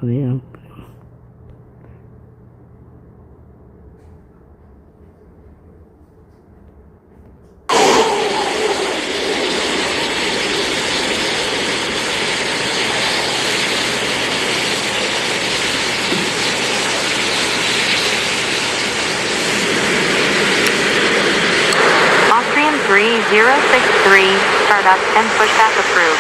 Avião. Austrian 3063, startup and pushback approved.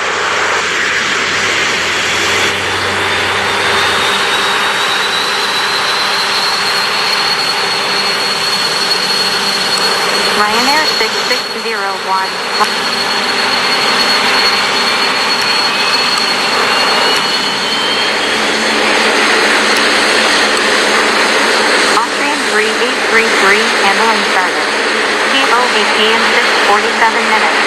Ryanair 6601. Austrian 3833, handling started. TOAP in 6:47 minutes.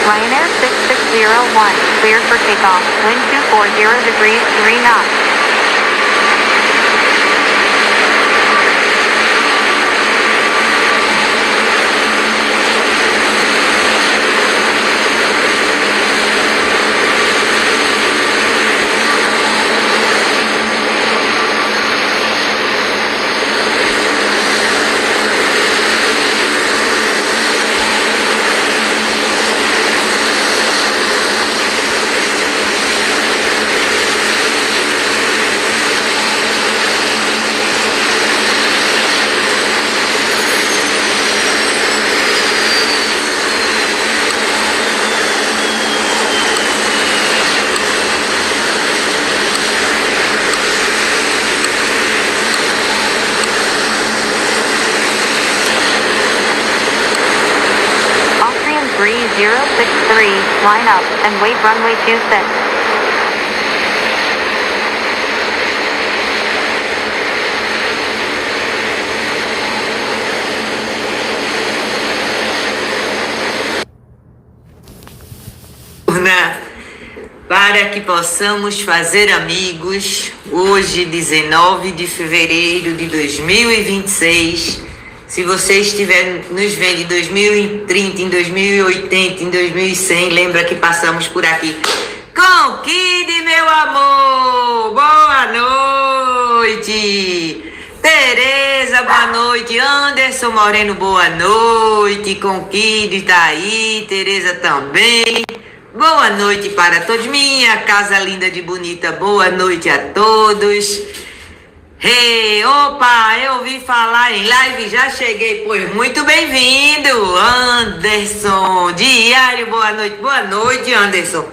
Ryanair 6601, cleared for takeoff, wind 240 degrees 3 knots. Austrian 3063, line up and wait runway 26. Para que possamos fazer amigos, hoje 19 de fevereiro de 2026, se você estiver nos vendo em 2030, em 2080, em 2100, lembra que passamos por aqui. Com Kid, meu amor, boa noite. Tereza, boa noite. Anderson Moreno, boa noite. Com Kid tá aí, Tereza também. Boa noite para todos, minha casa linda de bonita, boa noite a todos. Hey, opa, eu ouvi falar em live, já cheguei, pois muito bem-vindo, Anderson, diário, boa noite, Anderson.